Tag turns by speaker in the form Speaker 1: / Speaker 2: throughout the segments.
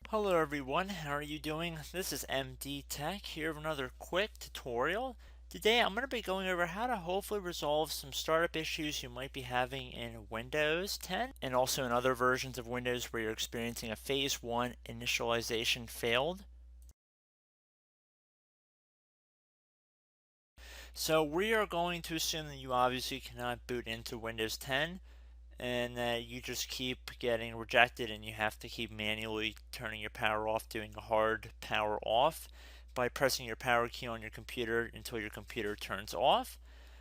Speaker 1: Hello everyone, how are you doing? This is MD Tech here with another quick tutorial. Today I'm going to be going over how to hopefully resolve some startup issues you might be having in Windows 10 and also in other versions of Windows where you're experiencing a phase 1 initialization failed. So we are going to assume that you obviously cannot boot into Windows 10 and that you just keep getting rejected and you have to keep manually turning your power off, doing a hard power off by pressing your power key on your computer until your computer turns off.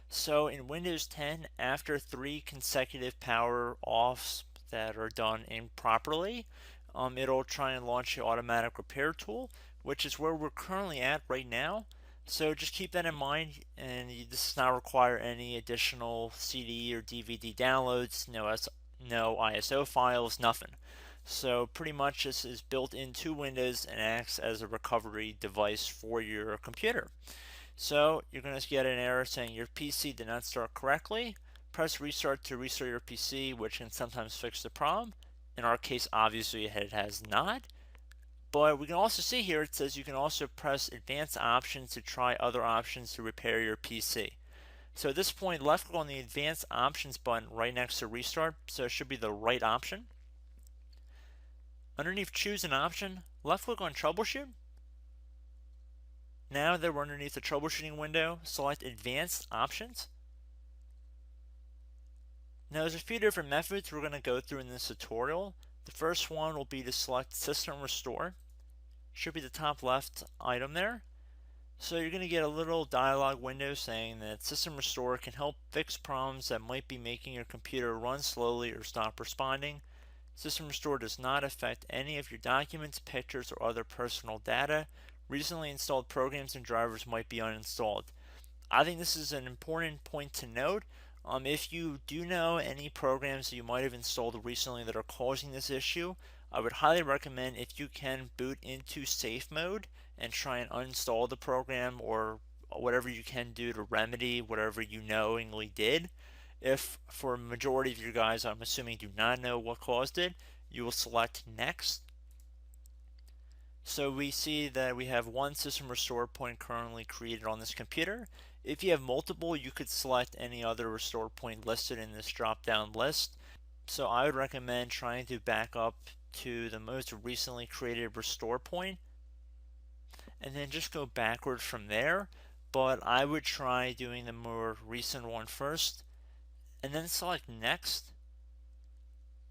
Speaker 1: So in Windows 10, after 3 consecutive power offs that are done improperly, it'll try and launch the automatic repair tool, which is where we're currently at right now. So just keep that in mind, and this does not require any additional CD or DVD downloads, no ISO files, nothing. So pretty much this is built into Windows and acts as a recovery device for your computer. So you're going to get an error saying your PC did not start correctly. Press restart to restart your PC, which can sometimes fix the problem. In our case, obviously it has not. But we can also see here it says you can also press advanced options to try other options to repair your PC. So at this point, left click on the advanced options button right next to restart, so it should be the right option. Underneath choose an option, left click on troubleshoot. Now that we're underneath the troubleshooting window, select advanced options. Now there's a few different methods we're going to go through in this tutorial. The first one will be to select system restore. Should be the top left item there. So you're going to get a little dialog window saying that System Restore can help fix problems that might be making your computer run slowly or stop responding. System Restore does not affect any of your documents, pictures, or other personal data. Recently installed programs and drivers might be uninstalled. I think this is an important point to note. If you do know any programs that you might have installed recently that are causing this issue, I would highly recommend if you can boot into safe mode and try and uninstall the program or whatever you can do to remedy whatever you knowingly did. If for a majority of you guys, I'm assuming do not know what caused it, you will select next. So we see that we have one system restore point currently created on this computer. If you have multiple, you could select any other restore point listed in this drop down list. So I would recommend trying to back up to the most recently created restore point and then just go backwards from there. But I would try doing the more recent one first and then select next.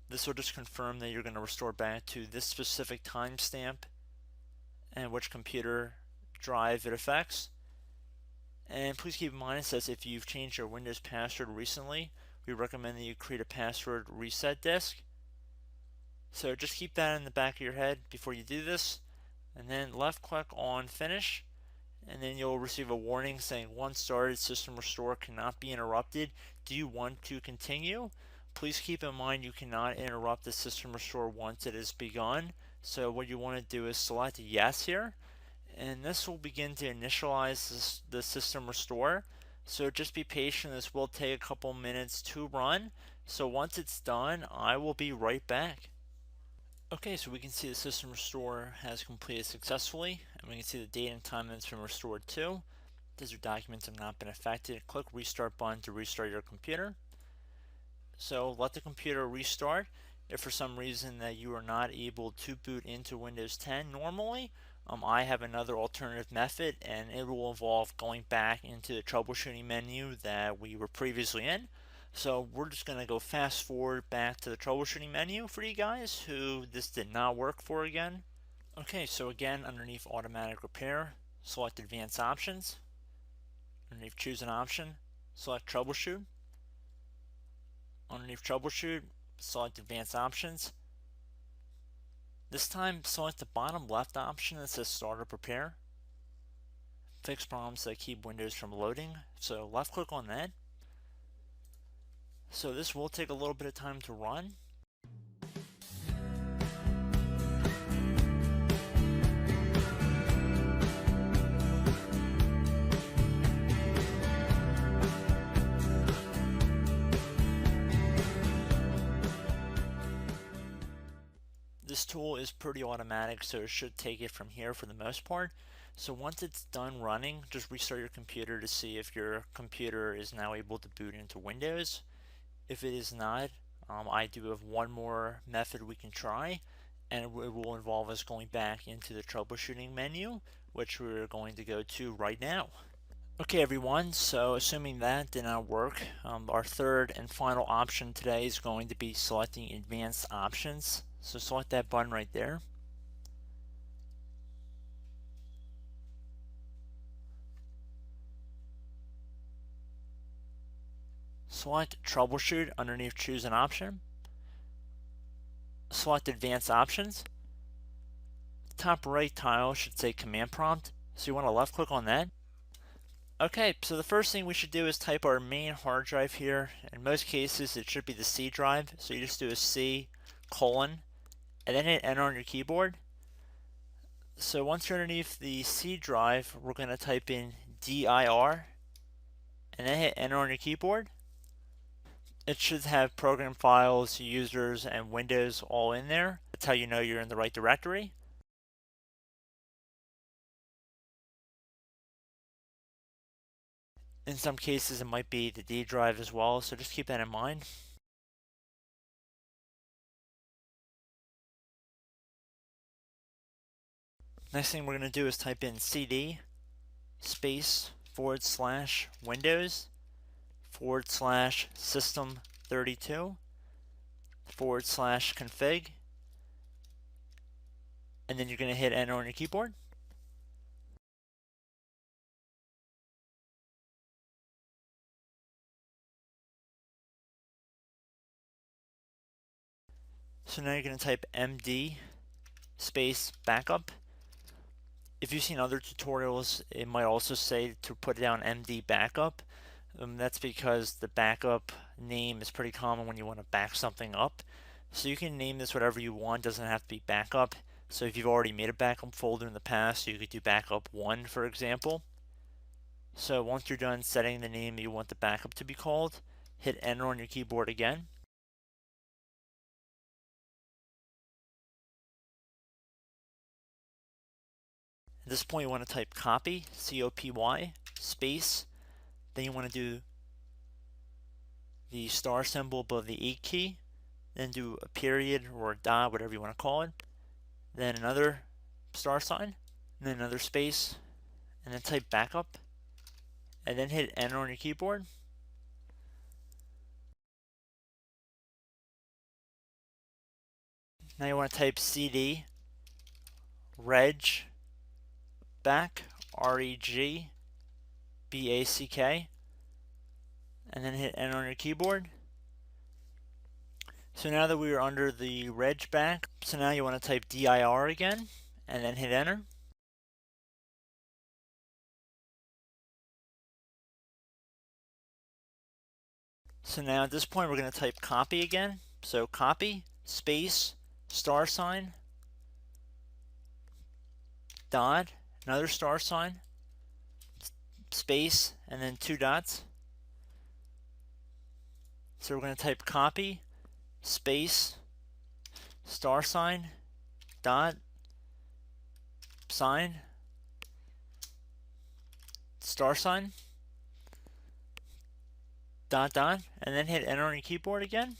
Speaker 1: This will just confirm that you're going to restore back to this specific timestamp and which computer drive it affects. And please keep in mind it says if you've changed your Windows password recently, we recommend that you create a password reset disk. So just keep that in the back of your head before you do this, and then left click on finish, and then you'll receive a warning saying once started, system restore cannot be interrupted. Do you want to continue? Please keep in mind you cannot interrupt the system restore once it has begun. So what you want to do is select yes here, and this will begin to initialize the system restore. So just be patient, this will take a couple minutes to run. So once it's done, I will be right back. Okay, so we can see the system restore has completed successfully, and we can see the date and time that it's been restored to. These documents have not been affected. Click restart button to restart your computer. So let the computer restart. If for some reason that you are not able to boot into Windows 10 normally, I have another alternative method, and it will involve going back into the troubleshooting menu that we were previously in. So we're just going to go fast forward back to the troubleshooting menu for you guys who this did not work for again. Okay, so again, underneath automatic repair, select advanced options. Underneath choose an option, select troubleshoot. Underneath troubleshoot, select advanced options. This time select the bottom left option that says startup repair. Fix problems that keep Windows from loading. So left click on that. So this will take a little bit of time to run. This tool is pretty automatic, so it should take it from here for the most part. So once it's done running, just restart your computer to see if your computer is now able to boot into Windows. If it is not, I do have one more method we can try, and it will involve us going back into the troubleshooting menu, which we're going to go to right now. Okay everyone, so assuming that did not work, our third and final option today is going to be selecting advanced options. So select that button right there. Select troubleshoot underneath choose an option. Select advanced options. The top right tile should say command prompt, so you want to left click on that. Okay, so the first thing we should do is type our main hard drive here. In most cases, it should be the C drive. So you just do a C colon, and then hit enter on your keyboard. So once you're underneath the C drive, we're going to type in dir, and then hit enter on your keyboard. It should have program files, users, and Windows all in there. That's how you know you're in the right directory. In some cases, it might be the D drive as well, so just keep that in mind. Next thing we're going to do is type in cd space / Windows / system 32 / config, and then you're going to hit enter on your keyboard. So now you're going to type md space backup. If you've seen other tutorials, it might also say to put down md backup. That's because the backup name is pretty common when you want to back something up. So you can name this whatever you want, doesn't have to be backup. So if you've already made a backup folder in the past, you could do backup 1, for example. So once you're done setting the name you want the backup to be called, hit enter on your keyboard again. At this point you want to type copy, C-O-P-Y, space, then you want to do the star symbol above the 8 key, then do a period or a dot, whatever you want to call it, then another star sign, and then another space, and then type backup, and then hit enter on your keyboard. Now you want to type cd reg back, REG BACK, and then hit enter on your keyboard. So now that we are under the reg back, so now you want to type dir again, and then hit enter. So now at this point we're going to type copy again. So copy, space, star sign, dot, another star sign, space, and then 2 dots. So we're going to type copy, space, star sign, dot, sign, star sign, dot, dot, and then hit enter on your keyboard again.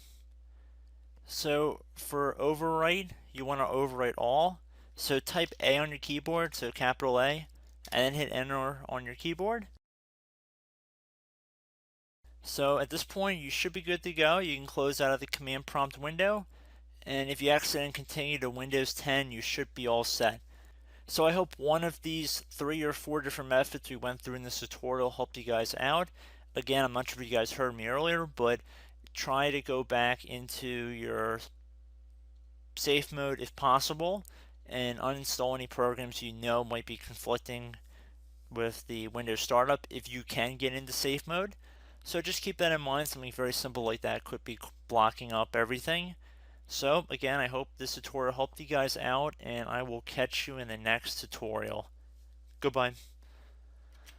Speaker 1: So for overwrite, you want to overwrite all. So type A on your keyboard, so capital A, and then hit enter on your keyboard. So at this point, you should be good to go. You can close out of the command prompt window. And if you accidentally continue to Windows 10, you should be all set. So I hope one of these 3 or 4 different methods we went through in this tutorial helped you guys out. Again, I'm not sure if you guys heard me earlier, but try to go back into your safe mode if possible and uninstall any programs you know might be conflicting with the Windows startup if you can get into safe mode. So just keep that in mind. Something very simple like that could be blocking up everything. So again, I hope this tutorial helped you guys out, and I will catch you in the next tutorial. Goodbye.